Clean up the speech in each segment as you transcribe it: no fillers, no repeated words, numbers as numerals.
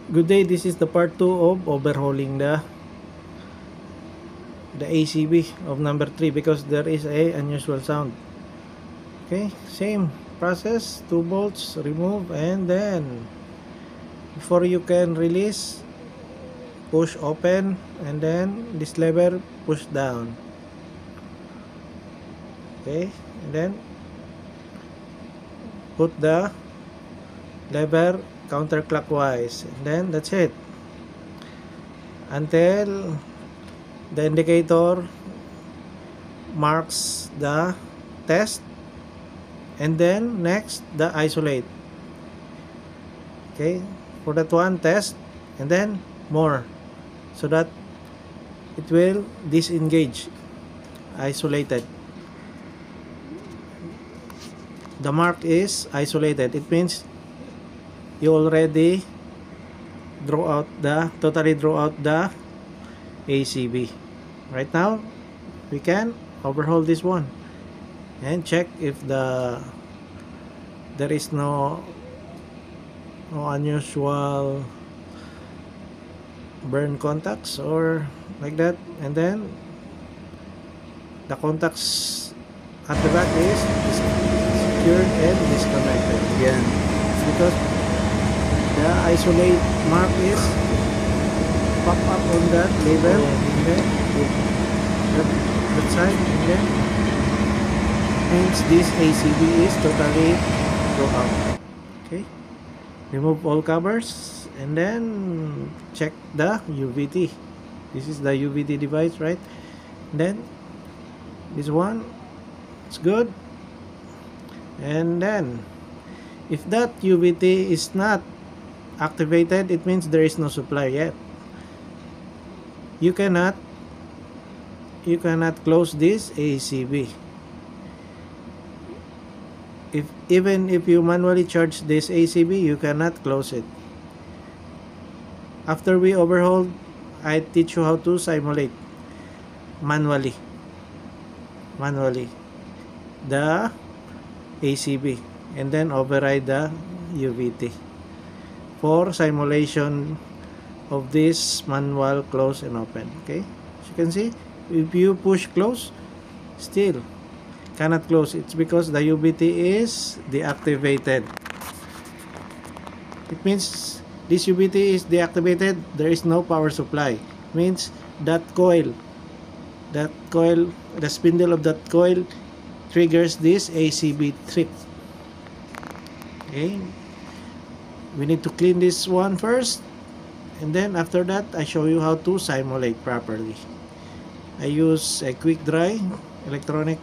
Good day, this is the part 2 of overhauling the ACB of number 3 because there is a unusual sound. Okay, same process, 2 bolts, remove, and then before you can release, push open, and then this lever push down. Okay, and then put the lever counterclockwise, and then that's it until the indicator marks the test, and then next the isolate. Okay, for that one, test, and then more, so that it will disengage, isolated. The mark is isolated. It means you already totally draw out the ACB. Right now, we can overhaul this one and check if there is no unusual burn contacts or like that, and then the contacts at the back is secured and disconnected. Yan. Because the isolate mark is pop up on that label, okay, that side, and then hence this ACB is totally drawn out. Okay, remove all covers and then check the UVT. This is the UVT device, right? And then this one, it's good. And then if that UVT is not activated, it means there is no supply yet. You cannot close this ACB. Even if you manually charge this ACB, you cannot close it. After we overhaul, I teach you how to simulate manually the ACB, and then override the UVT for simulation of this manual close and open. Okay, as you can see, if you push close, still cannot close. It's because the UVT is deactivated. It means this UVT is deactivated. There is no power supply. It means that coil, the spindle of that coil triggers this ACB trip. Okay, we need to clean this one first, and then after that I show you how to simulate properly. I use a quick dry electronic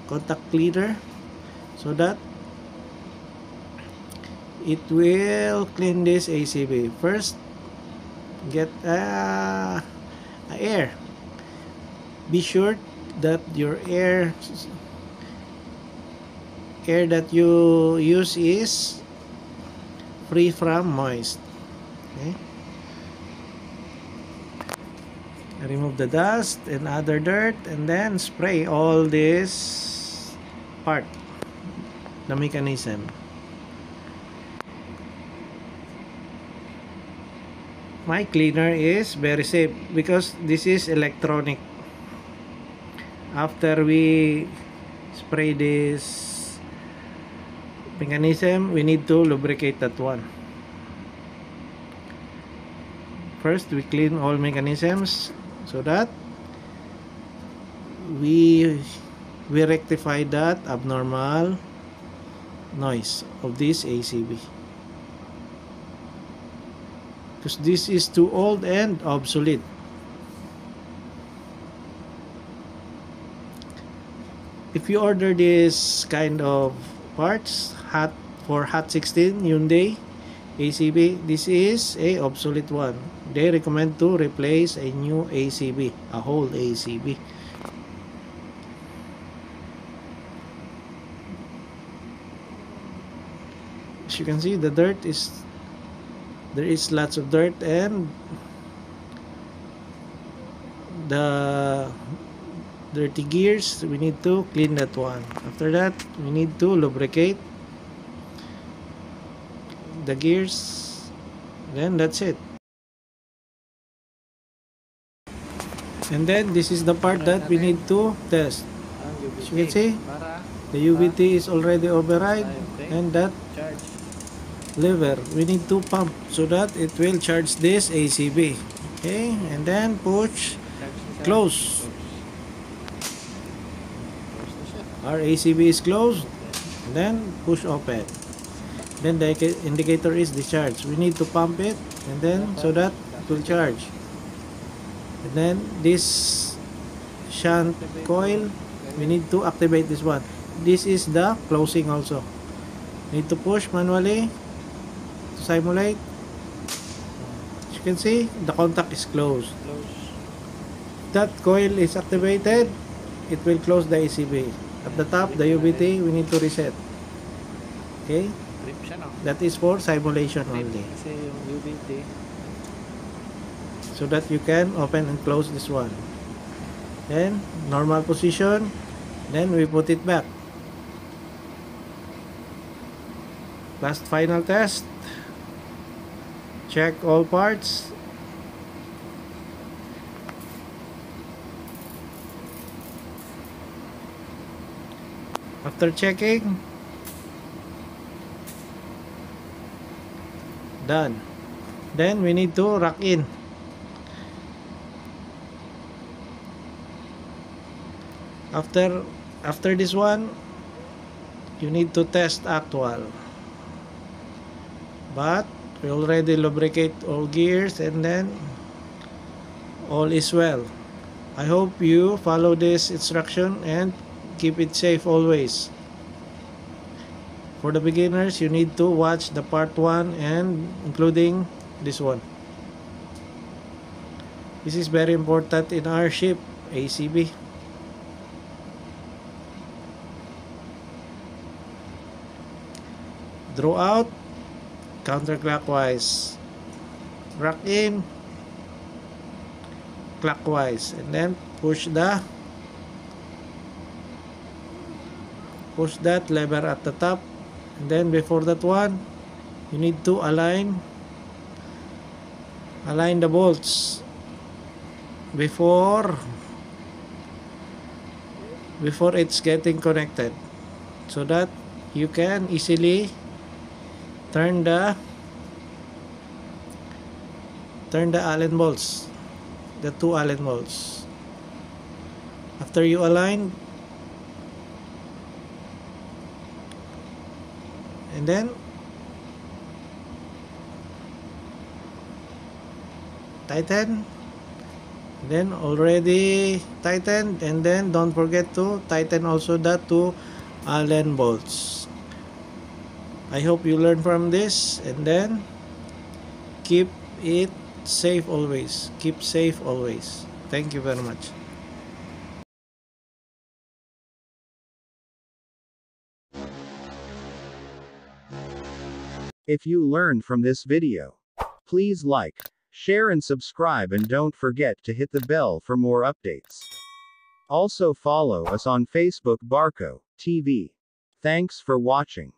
contact cleaner so that it will clean this ACB. First, get air. Be sure that your air that you use is free from moist. Okay, remove the dust and other dirt, and then spray all this part, the mechanism. My cleaner is very safe because this is electronic. After we spray this mechanism, we need to lubricate that one. First, we clean all mechanisms so that we rectify that abnormal noise of this ACB, because this is too old and obsolete. If you order this kind of parts for Hot 16 Hyundai ACB, this is a obsolete one. They recommend to replace a new ACB, a whole ACB. As you can see, there is lots of dirt, and the dirty gears, we need to clean that one. After that, we need to lubricate the gears, Then that's it. And then this is the part that we need to test. As you can see, the UVT is already override, and that lever we need to pump so that it will charge this ACB. Okay, and then push close. Our ACB is closed. And then push open. Then the indicator is discharged. We need to pump it, and then so that it will charge. And then this shunt coil, we need to activate this one. This is the closing also. Need to push manually to simulate. As you can see, the contact is closed. That coil is activated, it will close the ACB. At the top, the UVT, we need to reset. Okay? That is for simulation only. So that you can open and close this one. Then, normal position. Then, we put it back. Last final test. Check all parts. After checking, done. Then we need to rack in. After this one, you need to test actual. But we already lubricate all gears, and then all is well. I hope you follow this instruction and keep it safe always. For the beginners, you need to watch the part 1 and including this one. This is very important in our ship, ACB. Draw out counterclockwise, rack in clockwise, and then push that lever at the top. And then before that one, you need to align the bolts before it's getting connected, so that you can easily turn the Allen bolts, the 2 Allen bolts. After you align, and then tighten, then already tightened, and then don't forget to tighten also the 2 Allen bolts. I hope you learn from this, and then keep it safe always. Keep safe always. Thank you very much. If you learned from this video, please like, share and subscribe, and don't forget to hit the bell for more updates. Also follow us on Facebook Barco TV. Thanks for watching.